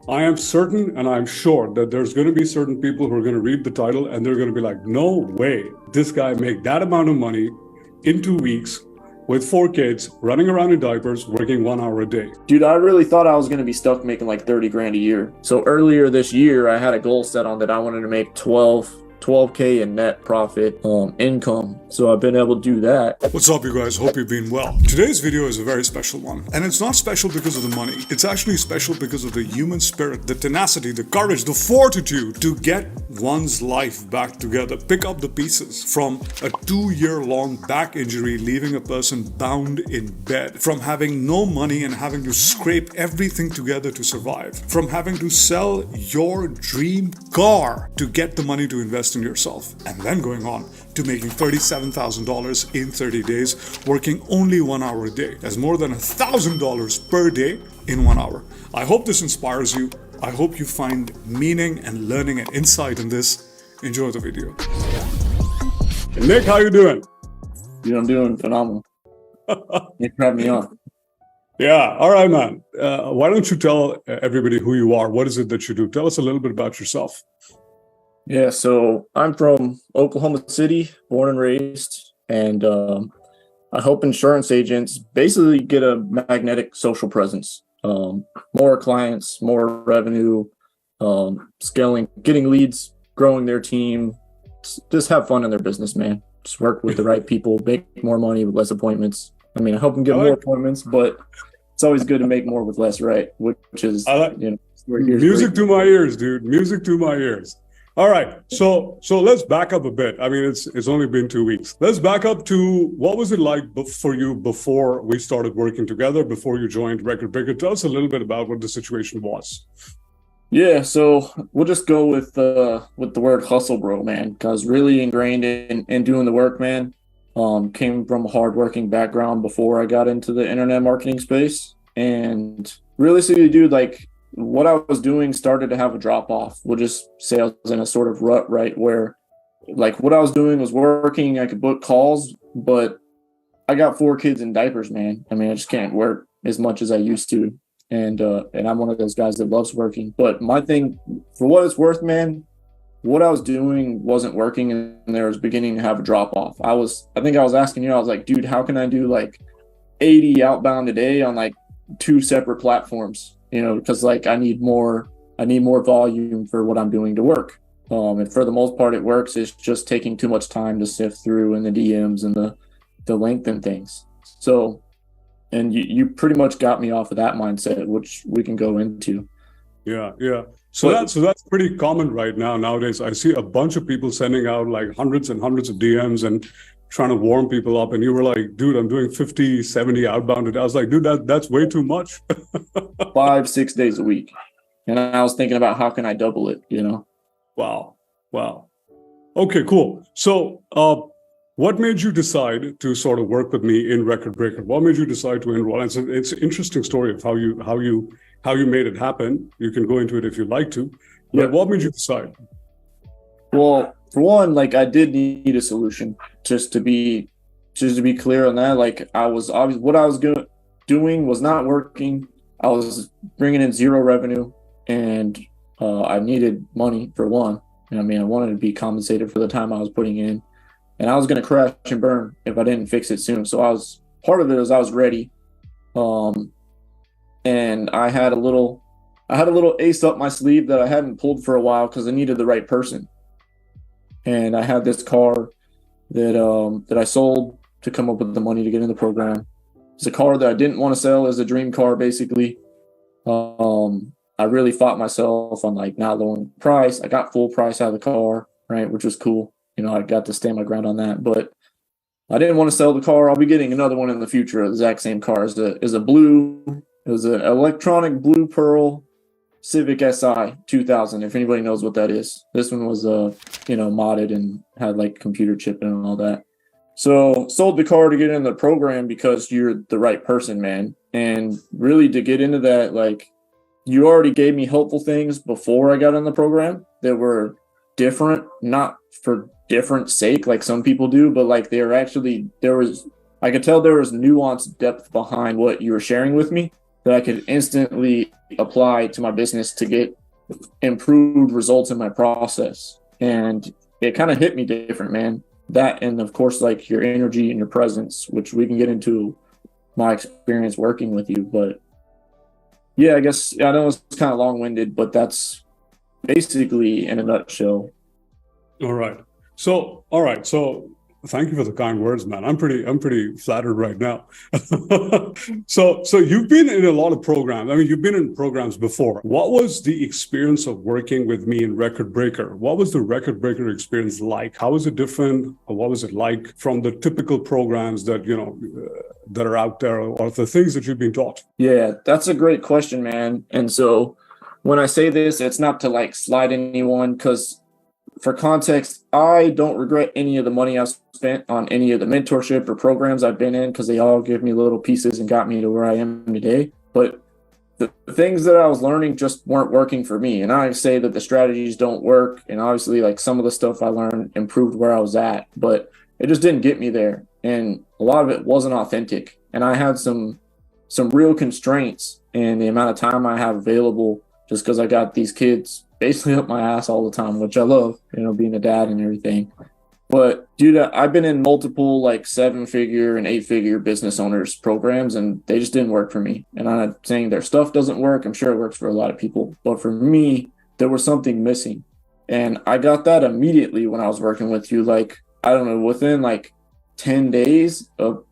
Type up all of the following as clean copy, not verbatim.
I am certain and I'm sure that there's going to be certain people who are going to read the title and they're going to be like, no way, this guy made that amount of money in 2 weeks with 4 kids, running around in diapers, working 1 hour a day. Dude, I really thought I was going to be stuck making like 30 grand a year. So earlier this year, I had a goal set on that I wanted to make 12K in net profit income. So I've been able to do that. What's up, you guys? Hope you've been well. Today's video is a very special one. And it's not special because of the money. It's actually special because of the human spirit, the tenacity, the courage, the fortitude to get one's life back together. Pick up the pieces from a 2-year-long back injury, leaving a person bound in bed. From having no money and having to scrape everything together to survive. From having to sell your dream car to get the money to invest in yourself, and then going on to making $37,000 in 30 days, working only 1 hour a day. That's more than $1,000 per day in 1 hour. I hope this inspires you. I hope you find meaning and learning and insight in this. Enjoy the video. Nick, how you doing? Dude, I'm doing phenomenal. Thanks for having me on. Yeah, all right, man. Why don't you tell everybody who you are? What is it that you do? Tell us a little bit about yourself. Yeah, so I'm from Oklahoma City, born and raised, and I help insurance agents basically get a magnetic social presence. More clients, more revenue, scaling, getting leads, growing their team. Just have fun in their business, man. Just work with the right people, make more money with less appointments. I mean, I help them get more appointments, but it's always good to make more with less, right? Which is, music to my ears, dude. Music to my ears. All right, so let's back up a bit. I mean, it's only been 2 weeks. Let's back up to what was it like for you before we started working together, before you joined Record Breaker. Tell us a little bit about what the situation was. Yeah, so we'll just go with the word hustle, bro, man, because really ingrained in doing the work, man. Came from a hardworking background before I got into the internet marketing space, and realistically, dude, like, what I was doing started to have a drop off. We'll just say I was in a sort of rut, right? Where like what I was doing was working, I could book calls, but I got 4 kids in diapers, man. I mean, I just can't work as much as I used to. And I'm one of those guys that loves working. But my thing, for what it's worth, man, what I was doing wasn't working, and there was beginning to have a drop off. I think I was asking you, I was like, dude, how can I do like 80 outbound a day on like 2 separate platforms? You know, because like I need more volume for what I'm doing to work. And for the most part, it works. It's just taking too much time to sift through in the DMs and the length and things. So, and you pretty much got me off of that mindset, which we can go into. Yeah. So that's pretty common right now. Nowadays, I see a bunch of people sending out like hundreds and hundreds of DMs and trying to warm people up, and you were like, dude, I'm doing 50, 70 outbound. I was like, dude, that's way too much. 5-6 days a week. And I was thinking about how can I double it, you know? Wow. Okay, cool. So what made you decide to sort of work with me in Record Breaker? What made you decide to enroll? It's an interesting story of how you made it happen. You can go into it if you'd like to. But Yeah. What made you decide? Well, for one, like I did need a solution. Just to be clear on that, like what I was doing was not working. I was bringing in 0 revenue, and I needed money for one. And I mean, I wanted to be compensated for the time I was putting in, and I was going to crash and burn if I didn't fix it soon. So part of it was I was ready, and I had a little ace up my sleeve that I hadn't pulled for a while because I needed the right person. And I had this car that I sold to come up with the money to get in the program. It's a car that I didn't want to sell as a dream car, basically. I really fought myself on like not lowering the price. I got full price out of the car, right, which was cool. You know, I got to stand my ground on that. But I didn't want to sell the car. I'll be getting another one in the future, the exact same car. It was an electronic blue pearl Civic Si 2000, if anybody knows what that is. This one was modded and had like computer chip and all that. So sold the car to get in the program because you're the right person, man. And really to get into that, like, you already gave me helpful things before I got in the program that were different, not for different sake like some people do, but like I could tell there was nuanced depth behind what you were sharing with me that I could instantly apply to my business to get improved results in my process. And it kind of hit me different, man. That, and of course, like your energy and your presence, which we can get into my experience working with you. But yeah, I guess I know it's kind of long-winded, but that's basically in a nutshell. All right. So thank you for the kind words, man. I'm pretty flattered right now. So you've been in a lot of programs. I mean, you've been in programs before. What was the experience of working with me in Record Breaker? What was the Record Breaker experience like? How was it different? Or what was it like from the typical programs that, that are out there, or the things that you've been taught? Yeah, that's a great question, man. And so when I say this, it's not to like slide anyone, because for context, I don't regret any of the money I've spent on any of the mentorship or programs I've been in, because they all give me little pieces and got me to where I am today. But the things that I was learning just weren't working for me. And I say that the strategies don't work. And obviously, like, some of the stuff I learned improved where I was at, but it just didn't get me there. And a lot of it wasn't authentic. And I had some real constraints in the amount of time I have available, just because I got these kids basically up my ass all the time, which I love, being a dad and everything. But dude, I've been in multiple like 7-figure and 8-figure business owners programs, and they just didn't work for me. And I'm not saying their stuff doesn't work. I'm sure it works for a lot of people, but for me, there was something missing. And I got that immediately when I was working with you. Like, I don't know, within like 10 days of,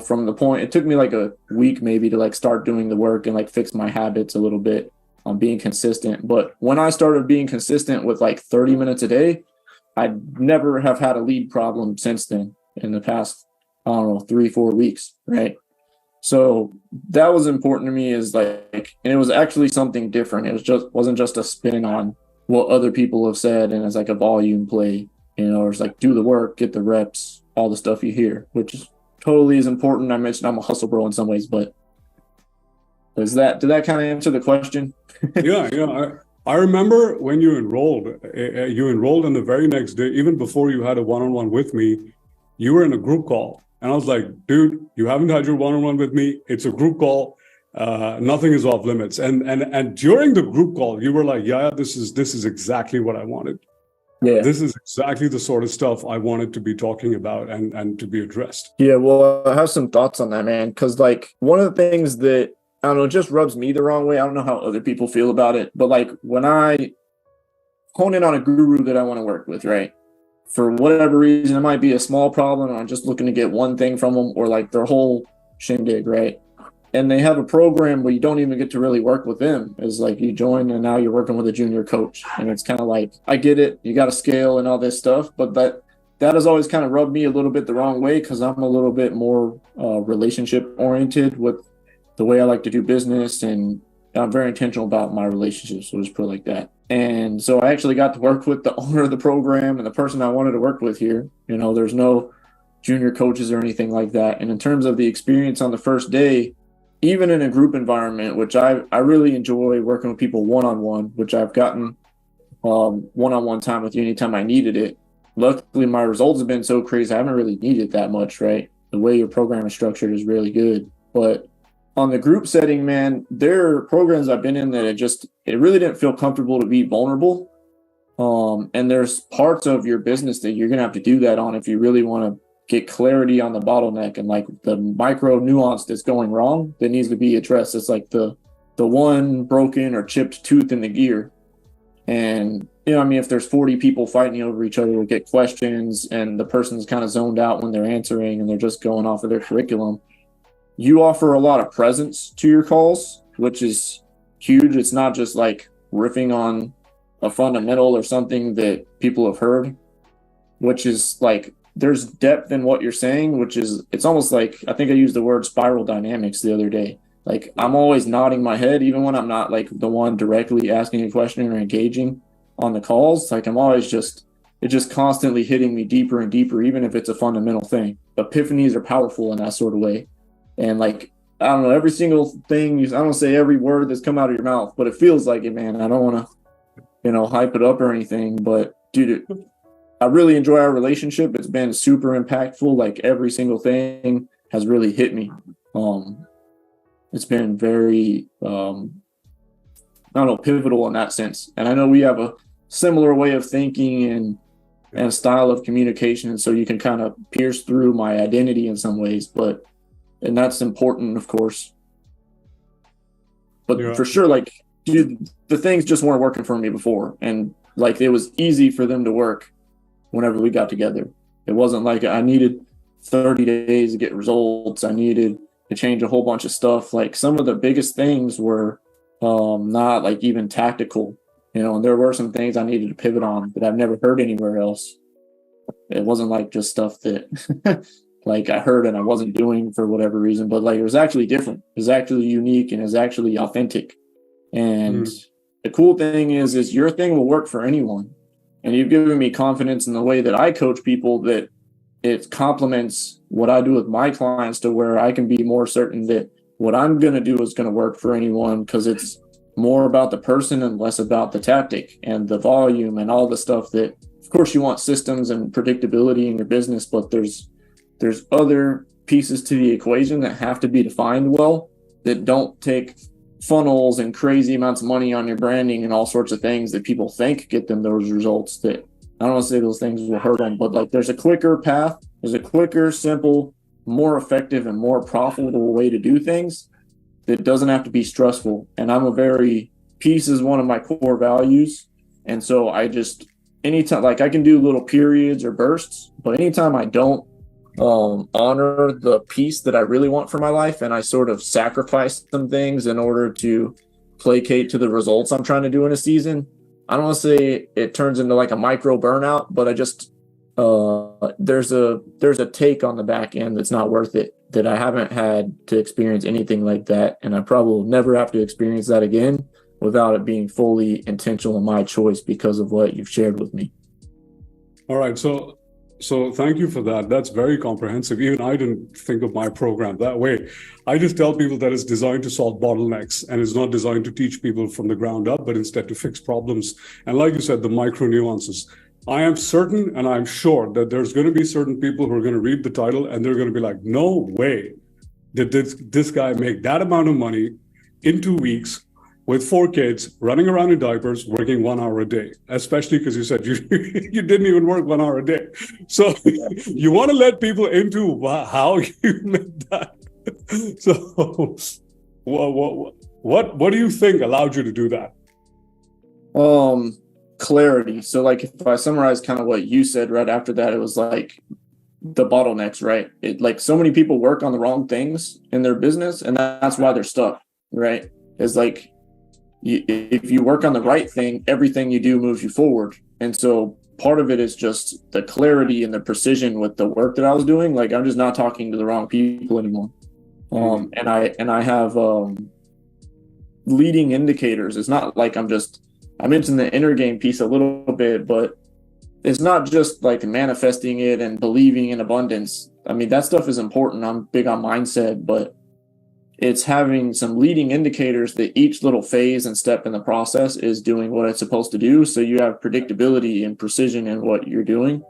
from the point, it took me like a week maybe to like start doing the work and like fix my habits a little bit on being consistent. But when I started being consistent with like 30 minutes a day, I'd never have had a lead problem since then in the past, I don't know, 3-4 weeks, right? So that was important to me, is like, and it was actually something different. It wasn't just a spin on what other people have said, and it's like a volume play, it's like do the work, get the reps, all the stuff you hear, which is totally is important. I mentioned I'm a hustle bro in some ways, but did that kind of answer the question? Yeah. I remember when you enrolled and the very next day, even before you had a one-on-one with me, you were in a group call. And I was like, dude, you haven't had your one-on-one with me. It's a group call. Nothing is off limits. And during the group call, you were like, yeah, this is exactly what I wanted. Yeah. This is exactly the sort of stuff I wanted to be talking about and to be addressed. Yeah, well, I have some thoughts on that, man. Because like one of the things that, I don't know, it just rubs me the wrong way. I don't know how other people feel about it. But like when I hone in on a guru that I want to work with, right? For whatever reason, it might be a small problem, or I'm just looking to get one thing from them, or like their whole shindig, right? And they have a program where you don't even get to really work with them. It's like you join and now you're working with a junior coach. And it's kind of like, I get it, you got to scale and all this stuff, but that has always kind of rubbed me a little bit the wrong way, because I'm a little bit more relationship oriented with the way I like to do business, and I'm very intentional about my relationships, so just put it like that. And so I actually got to work with the owner of the program and the person I wanted to work with here. There's no junior coaches or anything like that. And in terms of the experience on the first day, even in a group environment, which I really enjoy working with people one-on-one, which I've gotten one-on-one time with you anytime I needed it. Luckily, my results have been so crazy, I haven't really needed that much, right? The way your program is structured is really good. But on the group setting, man, there are programs I've been in that it really didn't feel comfortable to be vulnerable. And there's parts of your business that you're going to have to do that on if you really want to get clarity on the bottleneck and like the micro nuance that's going wrong that needs to be addressed. It's like the one broken or chipped tooth in the gear. And, if there's 40 people fighting over each other to get questions, and the person's kind of zoned out when they're answering and they're just going off of their curriculum, you offer a lot of presence to your calls, which is huge. It's not just like riffing on a fundamental or something that people have heard, which is like, there's depth in what you're saying, it's almost like, I think I used the word spiral dynamics the other day. Like, I'm always nodding my head, even when I'm not like the one directly asking a question or engaging on the calls. Like, I'm always it's just constantly hitting me deeper and deeper, even if it's a fundamental thing. Epiphanies are powerful in that sort of way. And like, I don't know, every single thing, I don't say every word that's come out of your mouth, but it feels like it, man. I don't want to, hype it up or anything, but dude, I really enjoy our relationship. It's been super impactful. Like, every single thing has really hit me. it's been very, I don't know, pivotal in that sense. And I know we have a similar way of thinking and style of communication. And so you can kind of pierce through my identity in some ways, and that's important, of course. But for sure, like, dude, the things just weren't working for me before. And like, it was easy for them to work whenever we got together. It wasn't like I needed 30 days to get results. I needed to change a whole bunch of stuff. Like, some of the biggest things were not like even tactical, and there were some things I needed to pivot on that I've never heard anywhere else. It wasn't like just stuff that like I heard and I wasn't doing for whatever reason, but like it was actually different. It was actually unique and is actually authentic. And the cool thing is your thing will work for anyone. And you've given me confidence in the way that I coach people that it complements what I do with my clients, to where I can be more certain that what I'm going to do is going to work for anyone, because it's more about the person and less about the tactic and the volume and all the stuff that, of course, you want systems and predictability in your business, but there's other pieces to the equation that have to be defined well, that don't take funnels and crazy amounts of money on your branding and all sorts of things that people think get them those results. That I don't want to say those things will hurt them, but like there's a quicker path, there's a quicker, simple, more effective and more profitable way to do things that doesn't have to be stressful. And peace is one of my core values. And so anytime, like I can do little periods or bursts, but anytime I don't honor the peace that I really want for my life, and I sort of sacrifice some things in order to placate to the results I'm trying to do in a season, I don't want to say it turns into like a micro burnout, but I just there's a take on the back end that's not worth it, that I haven't had to experience anything like that, and I probably will never have to experience that again without it being fully intentional in my choice because of what you've shared with me. All right, so thank you for that. That's very comprehensive. Even I didn't think of my program that way. I just tell people that it's designed to solve bottlenecks, and it's not designed to teach people from the ground up, but instead to fix problems. And like you said, the micro nuances. I am certain and I'm sure that there's going to be certain people who are going to read the title and they're going to be like, no way did this guy make that amount of money in 2 weeks with 4 kids, running around in diapers, working 1 hour a day, especially because you said you didn't even work 1 hour a day. So you want to let people into how you made that. So what do you think allowed you to do that? Clarity. So like if I summarize kind of what you said right after that, it was like the bottlenecks, right? It, like, so many people work on the wrong things in their business, and that's why they're stuck, right? It's like, if you work on the right thing, everything you do moves you forward. And so part of it is just the clarity and the precision with the work that I was doing. Like, I'm just not talking to the wrong people anymore. And I have leading indicators. It's not like I mentioned the inner game piece a little bit, but it's not just like manifesting it and believing in abundance. I mean, that stuff is important. I'm big on mindset, but it's having some leading indicators that each little phase and step in the process is doing what it's supposed to do. So you have predictability and precision in what you're doing.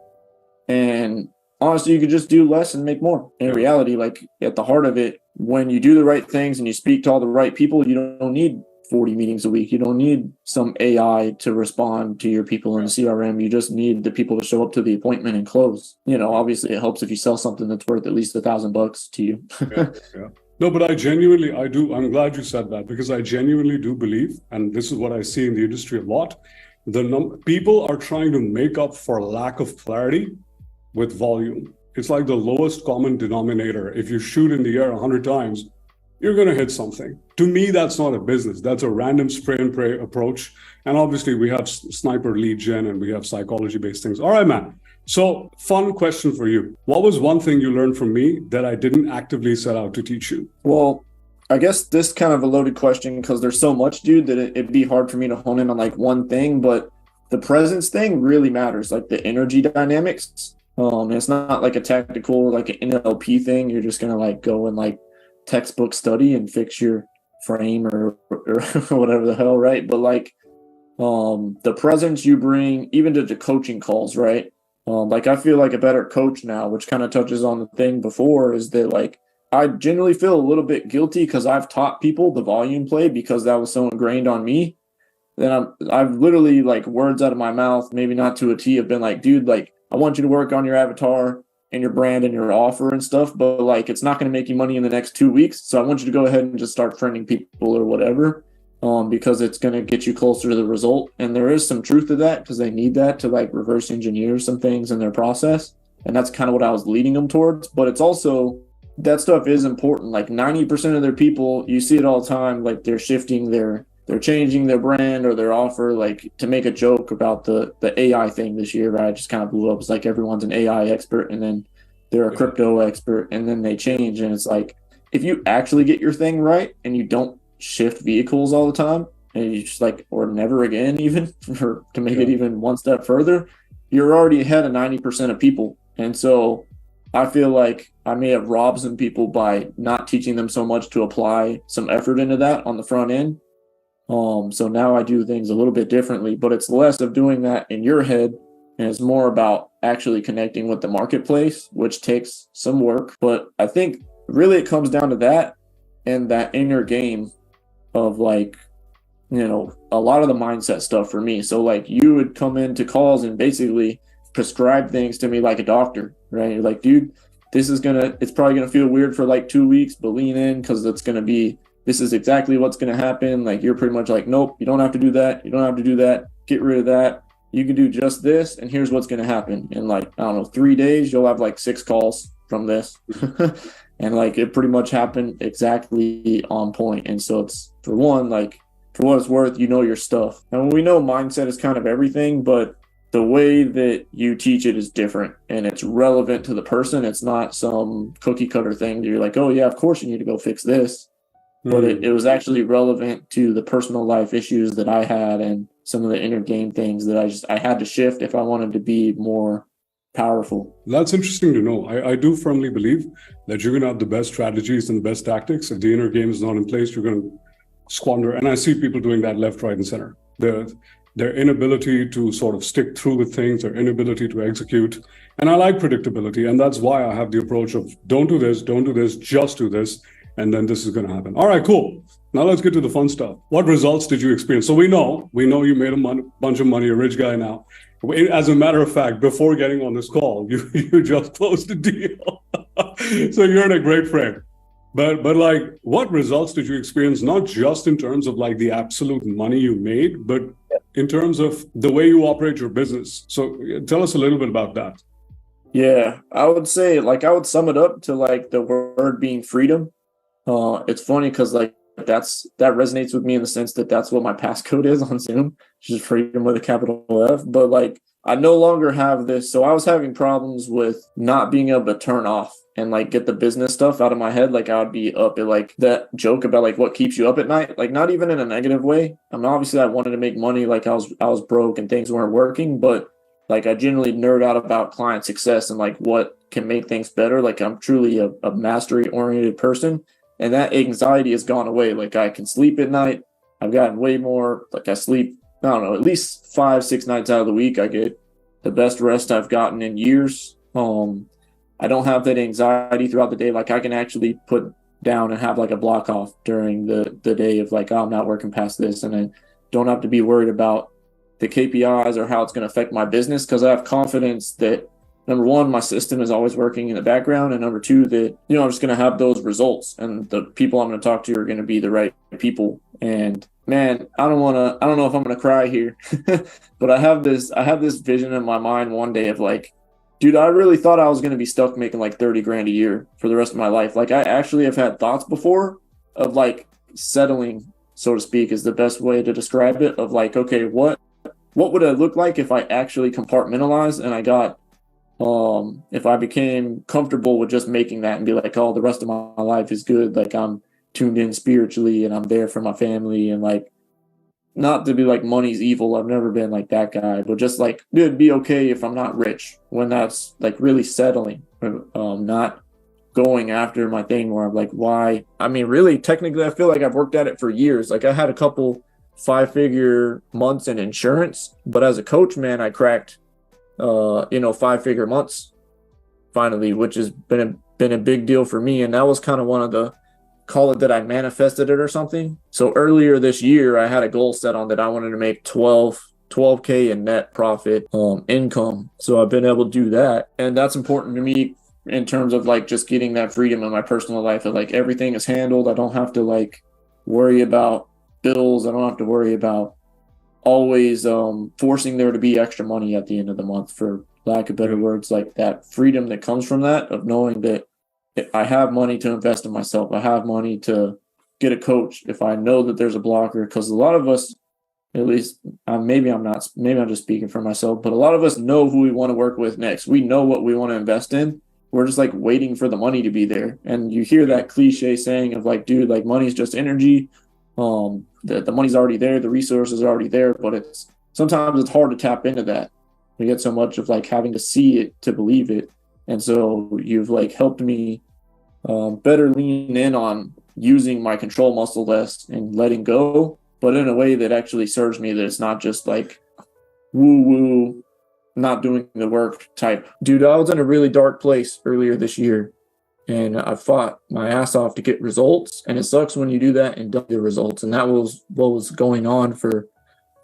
And honestly, you could just do less and make more. In reality, like, at the heart of it, when you do the right things and you speak to all the right people, you don't need 40 meetings a week. You don't need some AI to respond to your people in CRM. You just need the people to show up to the appointment and close. Obviously it helps if you sell something that's worth at least $1,000 to you. Yeah. No, but I do. I'm glad you said that, because I genuinely do believe, and this is what I see in the industry a lot, people are trying to make up for lack of clarity with volume. It's like the lowest common denominator. If you shoot in the air 100 times, you're going to hit something. To me, that's not a business. That's a random spray and pray approach. And obviously we have sniper lead gen and we have psychology-based things. All right, man. So, fun question for you. What was one thing you learned from me that I didn't actively set out to teach you? Well, I guess this kind of a loaded question, because there's so much, dude, that it'd be hard for me to hone in on like one thing, but the presence thing really matters, like the energy dynamics. It's not like a tactical, like an NLP thing. You're just going to like go and like textbook study and fix your frame or whatever the hell, right? But like the presence you bring even to the coaching calls, right? Like, I feel like a better coach now, which kind of touches on the thing before, is that like I generally feel a little bit guilty because I've taught people the volume play because that was so ingrained on me. Then I've literally like words out of my mouth, maybe not to a T, have been like, dude, like I want you to work on your avatar and your brand and your offer and stuff, but like it's not going to make you money in the next 2 weeks. So I want you to go ahead and just start friending people or whatever, because it's going to get you closer to the result. And there is some truth to that because they need that to like reverse engineer some things in their process. And that's kind of what I was leading them towards. But it's also, that stuff is important. Like 90% of their people, you see it all the time, like they're changing their brand or their offer, like to make a joke about the AI thing this year, right? Just kind of blew up. It's like everyone's an AI expert and then they're a crypto expert and then they change. And it's like, if you actually get your thing right and you don't shift vehicles all the time and you just like, or never again, even to make it even one step further, you're already ahead of 90% of people. And so I feel like I may have robbed some people by not teaching them so much to apply some effort into that on the front end. So now I do things a little bit differently, but it's less of doing that in your head and it's more about actually connecting with the marketplace, which takes some work. But I think really it comes down to that and that inner game of like, you know, a lot of the mindset stuff for me. So like you would come into calls and basically prescribe things to me like a doctor, right? You're like, dude, it's probably gonna feel weird for like 2 weeks, but lean in because this is exactly what's gonna happen. Like you're pretty much like, nope, you don't have to do that. You don't have to do that. Get rid of that. You can do just this, and here's what's gonna happen. In like, I don't know, 3 days, you'll have like 6 calls from this. And like it pretty much happened exactly on point. And so it's, for one, like for what it's worth, you know your stuff. And we know mindset is kind of everything, but the way that you teach it is different and it's relevant to the person. It's not some cookie cutter thing that you're like, oh yeah, of course you need to go fix this. But it was actually relevant to the personal life issues that I had and some of the inner game things that I had to shift if I wanted to be more powerful. That's interesting to know. I do firmly believe that you're going to have the best strategies and the best tactics. If the inner game is not in place, you're going to squander. And I see people doing that left, right, and center. Their inability to sort of stick through with things, their inability to execute. And I like predictability. And that's why I have the approach of don't do this, just do this. And then this is going to happen. All right, cool. Now let's get to the fun stuff. What results did you experience? So we know you made a bunch of money, a rich guy now. As a matter of fact, before getting on this call, you just closed the deal. So you're in a great frame. But like, what results did you experience, not just in terms of like the absolute money you made, but in terms of the way you operate your business? So tell us a little bit about that. Yeah, I would say, like, I would sum it up to like the word being freedom. It's funny because like that resonates with me in the sense that that's what my passcode is on Zoom, which is freedom with a capital F. But like, I no longer have this. So I was having problems with not being able to turn off and like get the business stuff out of my head. Like I would be up at like that joke about like what keeps you up at night, like not even in a negative way. I mean, obviously I wanted to make money, like I was broke and things weren't working, but like I generally nerd out about client success and like what can make things better. Like I'm truly a mastery oriented person. And that anxiety has gone away. Like I can sleep at night. I've gotten way more, like I sleep, I don't know, at least 5-6 nights out of the week. I get the best rest I've gotten in years. I don't have that anxiety throughout the day. Like I can actually put down and have like a block off during the day of like, oh, I'm not working past this. And I don't have to be worried about the KPIs or how it's going to affect my business because I have confidence that, number one, my system is always working in the background. And number two, that, you know, I'm just going to have those results and the people I'm going to talk to are going to be the right people. And man, I don't know if I'm going to cry here, but I have this vision in my mind one day of like, dude, I really thought I was going to be stuck making like 30 grand a year for the rest of my life. Like I actually have had thoughts before of like settling, so to speak, is the best way to describe it, of like, okay, what would it look like if I actually compartmentalized and I got, if I became comfortable with just making that and be like, oh, the rest of my life is good. Like I'm tuned in spiritually and I'm there for my family, and like, not to be like money's evil. I've never been like that guy, but just like, dude, it'd be okay if I'm not rich, when that's like really settling, not going after my thing where I'm like, why? I mean, really, technically, I feel like I've worked at it for years. Like I had a couple 5-figure months in insurance, but as a coach, man, I cracked 5-figure months finally, which has been been a big deal for me. And that was kind of one of the, call it that I manifested it or something. So earlier this year, I had a goal set on that I wanted to make 12K in net profit income. So I've been able to do that. And that's important to me in terms of like just getting that freedom in my personal life, that like everything is handled. I don't have to like worry about bills. I don't have to worry about always forcing there to be extra money at the end of the month, for lack of better words. Like that freedom that comes from that, of knowing that I have money to invest in myself. I have money to get a coach if I know that there's a blocker. Because a lot of us, at least maybe I'm just speaking for myself, but a lot of us know who we want to work with next. We know what we want to invest in. We're just like waiting for the money to be there. And you hear that cliche saying of like, dude, like money's just energy. The money's already there, the resources are already there, but sometimes it's hard to tap into that. We get so much of like having to see it to believe it. And so you've like helped me better lean in on using my control muscle less and letting go, but in a way that actually serves me, that it's not just like woo-woo, not doing the work type. Dude, I was in a really dark place earlier this year, and I fought my ass off to get results. And it sucks when you do that and don't get results. And that was what was going on for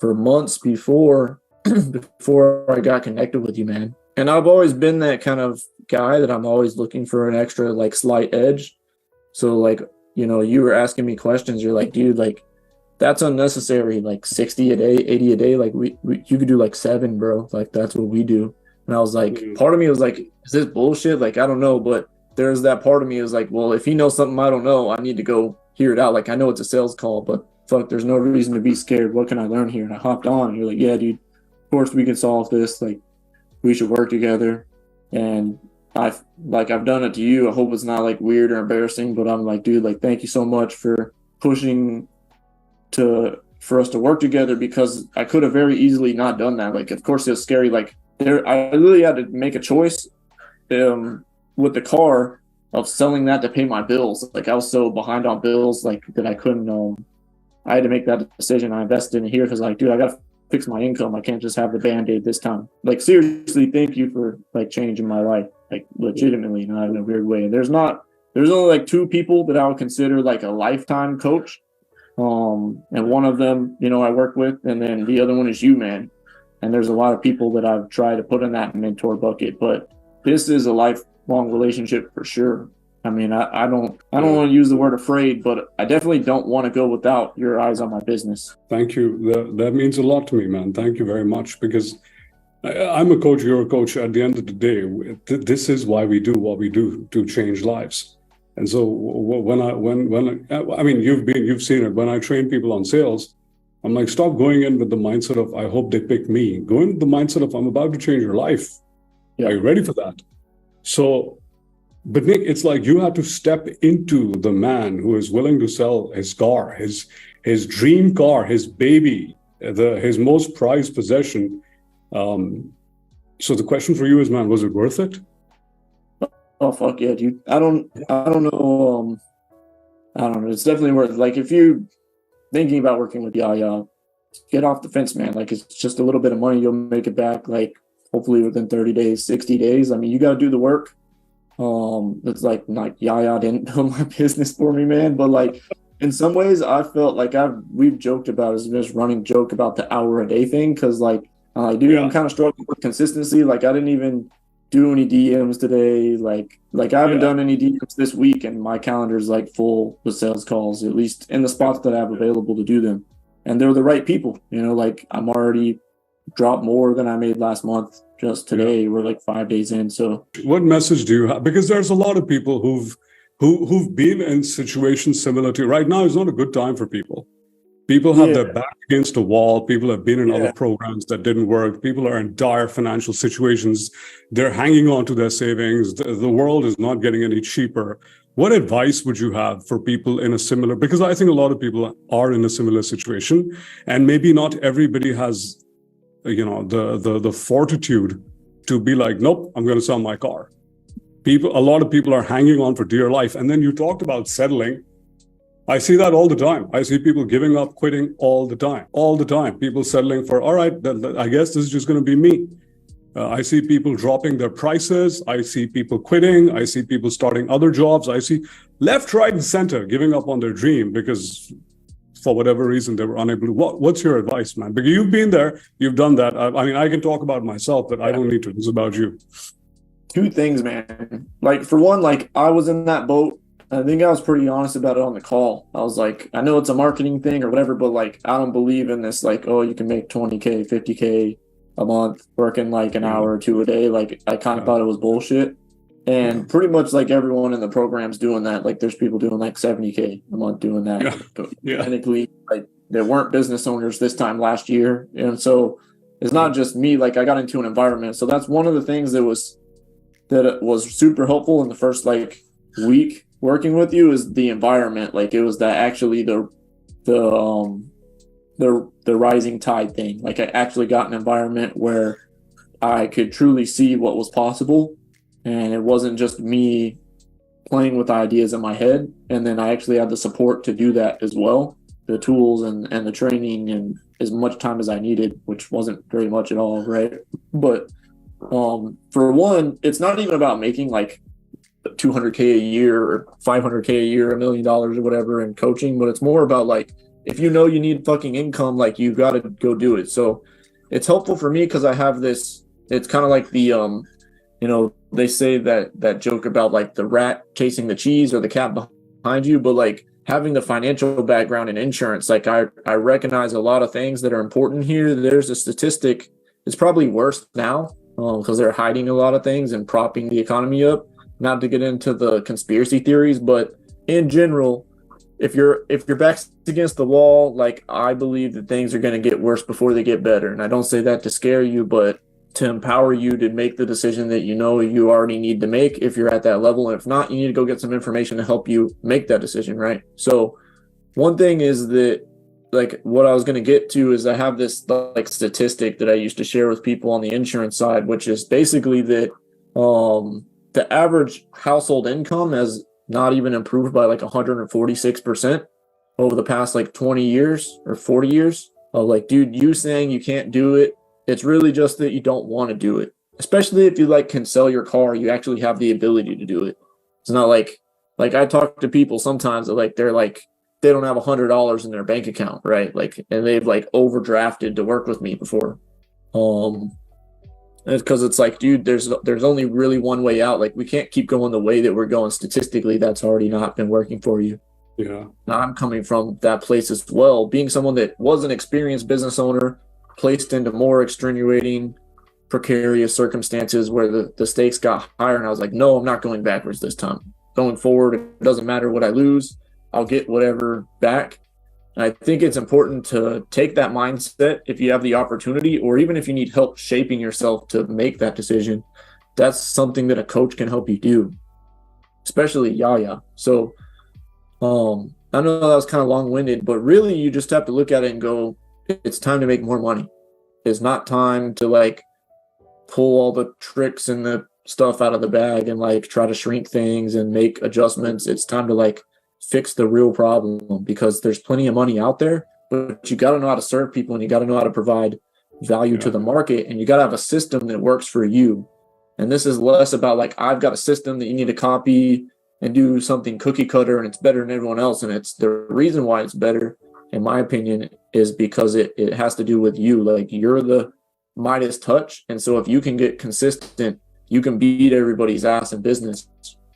months before I got connected with you, man. And I've always been that kind of guy that I'm always looking for an extra like slight edge. So like, you know, you were asking me questions. You're like, dude, like that's unnecessary. Like 60 a day, 80 a day. Like you could do like 7, bro. Like that's what we do. And I was like, part of me was like, is this bullshit? Like, I don't know. But there's that part of me is like, well, if he knows something I don't know, I need to go hear it out. Like, I know it's a sales call, but fuck, there's no reason to be scared. What can I learn here? And I hopped on and you're like, yeah, dude, of course we can solve this. Like, we should work together. And I've done it to you. I hope it's not like weird or embarrassing, but I'm like, dude, like, thank you so much for pushing for us to work together, because I could have very easily not done that. Like, of course it's scary. Like I really had to make a choice with the car of selling that to pay my bills. Like I was so behind on bills, like that I couldn't, I had to make that decision. I invested in here because like, dude, I got to fix my income. I can't just have the Band-Aid this time. Like seriously, thank you for like changing my life, like legitimately, not in a weird way. And there's only like 2 people that I would consider like a lifetime coach. And one of them, you know, I work with, and then the other one is you, man. And there's a lot of people that I've tried to put in that mentor bucket, but this is a lifelong relationship for sure. I mean, I don't want to use the word afraid, but I definitely don't want to go without your eyes on my business. Thank you. That means a lot to me, man. Thank you very much, because I'm a coach, you're a coach. At the end of the day, this is why we do what we do, to change lives. And so when I mean, you've seen it. When I train people on sales, I'm like, stop going in with the mindset of, I hope they pick me. Go in with the mindset of, I'm about to change your life. Yeah. Are you ready for that? So, but Nick, it's like you have to step into the man who is willing to sell his car, his dream car, his baby, his most prized possession. So the question for you is, man, was it worth it? Oh fuck yeah, dude. I don't know. I don't know. It's definitely worth it. Like if you thinking about working with Yaya, get off the fence, man. Like it's just a little bit of money, you'll make it back like hopefully within 30 days, 60 days. I mean, you gotta do the work. It's like Yaya didn't build my business for me, man. But like in some ways I felt like we've joked about as this running joke about the hour a day thing, because like dude, I'm kind of struggling with consistency. Like I didn't even do any DMs today. Like I haven't done any DMs this week, and my calendar's like full with sales calls, at least in the spots that I have available to do them. And they're the right people, you know, like I'm already dropped more than I made last month just today. We're like 5 days in. So what message do you have? Because there's a lot of people who've been in situations similar to right now. Is not a good time for people. People have their back against a wall. People have been in other programs that didn't work. People are in dire financial situations. They're hanging on to their savings. The world is not getting any cheaper. What advice would you have for people in a similar, because I think a lot of people are in a similar situation, and maybe not everybody has, you know, the fortitude to be like, nope, I'm going to sell my car. A lot of people are hanging on for dear life. And then you talked about settling. I see that all the time. I see people giving up, quitting all the time. People settling for, all right, I guess this is just going to be me. I see people dropping their prices. I see people quitting. I see people starting other jobs. I see left, right, and center giving up on their dream because for whatever reason they were unable to. What's your advice, man? Because you've been there, you've done that. I mean, I can talk about myself, but I don't need to. This is about you. Two things, man. Like, for one, like, I was in that boat. I think I was pretty honest about it on the call. I was like, I know it's a marketing thing or whatever, but like, I don't believe in this, like, oh, you can make 20K, 50K a month working like an hour or two a day. Like, I kind of thought it was bullshit. And pretty much like everyone in the program's doing that. Like, there's people doing like 70K a month doing that. Technically, like, they weren't business owners this time last year. And so it's not just me. Like, I got into an environment. So that's one of the things that was super helpful in the first like week working with you is the environment. Like, it was that actually the rising tide thing. Like, I actually got an environment where I could truly see what was possible, and it wasn't just me playing with ideas in my head. And then I actually had the support to do that as well, the tools and the training and as much time as I needed, which wasn't very much at all, right? But for one, it's not even about making like 200K a year or 500K a year, $1 million or whatever in coaching, but it's more about like, if you know you need fucking income, like, you got to go do it. So it's helpful for me because I have this, it's kind of like the, they say that joke about like the rat chasing the cheese or the cat behind you, but like having the financial background in insurance, like I recognize a lot of things that are important here. There's a statistic, it's probably worse now because they're hiding a lot of things and propping the economy up. Not to get into the conspiracy theories, but in general, if your back's against the wall, like, I believe that things are going to get worse before they get better. And I don't say that to scare you, but to empower you to make the decision that you know you already need to make if you're at that level. And if not, you need to go get some information to help you make that decision, right? So one thing is that, like, what I was going to get to is I have this like statistic that I used to share with people on the insurance side, which is basically that the average household income has not even improved by like 146% over the past like 20 years or 40 years. Like, dude, you saying you can't do it, it's really just that you don't want to do it. Especially if you like can sell your car, you actually have the ability to do it. It's not like I talk to people sometimes that like they're like they don't have $100 in their bank account, right? Like, and they've like overdrafted to work with me before. Because it's like, dude, there's only really one way out. Like, we can't keep going the way that we're going statistically. That's already not been working for you. Yeah. Now, I'm coming from that place as well, being someone that was an experienced business owner, placed into more extenuating, precarious circumstances where the stakes got higher. And I was like, no, I'm not going backwards this time. Going forward, it doesn't matter what I lose. I'll get whatever back. And I think it's important to take that mindset if you have the opportunity, or even if you need help shaping yourself to make that decision. That's something that a coach can help you do, especially Yaya. So I know that was kind of long-winded, but really you just have to look at it and go, it's time to make more money. It's not time to like pull all the tricks and the stuff out of the bag and like try to shrink things and make adjustments. It's time to like fix the real problem, because there's plenty of money out there, but you got to know how to serve people and you got to know how to provide value to the market, and you got to have a system that works for you. And this is less about like, I've got a system that you need to copy and do something cookie cutter and it's better than everyone else. And it's the reason why it's better, in my opinion, is because it has to do with you. Like, you're the Midas touch. And so if you can get consistent, you can beat everybody's ass in business,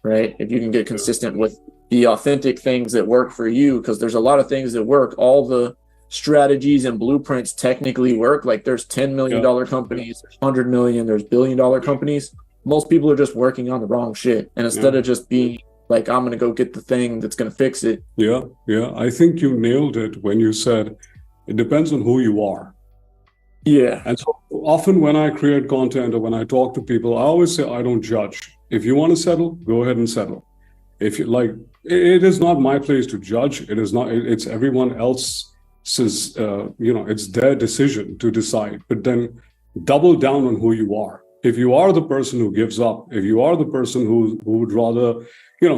right? If you can get consistent with the authentic things that work for you, because there's a lot of things that work. All the strategies and blueprints technically work. Like, there's $10 million companies, there's $100 million, there's $1 billion companies. Most people are just working on the wrong shit. And instead of just being like, I'm going to go get the thing that's going to fix it. Yeah. I think you nailed it when you said it depends on who you are. Yeah. And so often when I create content or when I talk to people, I always say, I don't judge. If you want to settle, go ahead and settle. If you like, it is not my place to judge. It is not, it's everyone else's, it's their decision to decide, but then double down on who you are. If you are the person who gives up, if you are the person who would rather,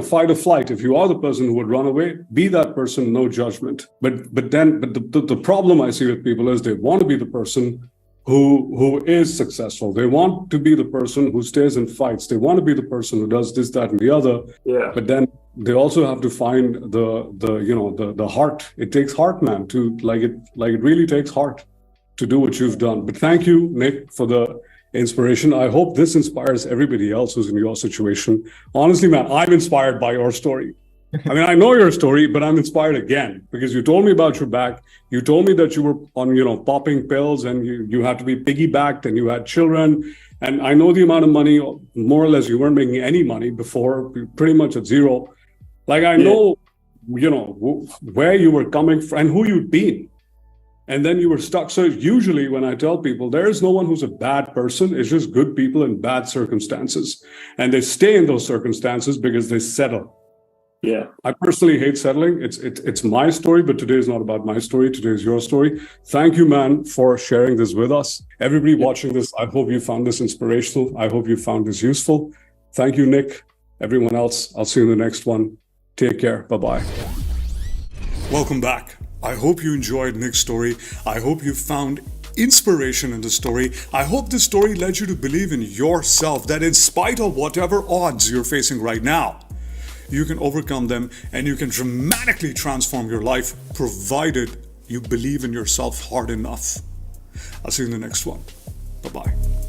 fight or flight, if you are the person who would run away, be that person, no judgment. But the problem I see with people is they want to be the person who is successful. They want to be the person who stays and fights. They want to be the person who does this, that, and the other. Yeah. But then they also have to find the heart. It takes heart, man, to it really takes heart to do what you've done. But thank you, Nick, for the inspiration. I hope this inspires everybody else who's in your situation. Honestly, man, I'm inspired by your story. I mean, I know your story, but I'm inspired again because you told me about your back. You told me that you were on, popping pills and you had to be piggybacked and you had children. And I know the amount of money, more or less, you weren't making any money before, pretty much at zero. Like, I know, where you were coming from and who you'd been. And then you were stuck. So usually when I tell people, there is no one who's a bad person. It's just good people in bad circumstances. And they stay in those circumstances because they settle. Yeah. I personally hate settling. It's my story, but today is not about my story. Today is your story. Thank you, man, for sharing this with us. Everybody watching this, I hope you found this inspirational. I hope you found this useful. Thank you, Nick. Everyone else, I'll see you in the next one. Take care. Bye-bye. Welcome back. I hope you enjoyed Nick's story. I hope you found inspiration in the story. I hope this story led you to believe in yourself, that in spite of whatever odds you're facing right now, you can overcome them and you can dramatically transform your life, provided you believe in yourself hard enough. I'll see you in the next one. Bye-bye.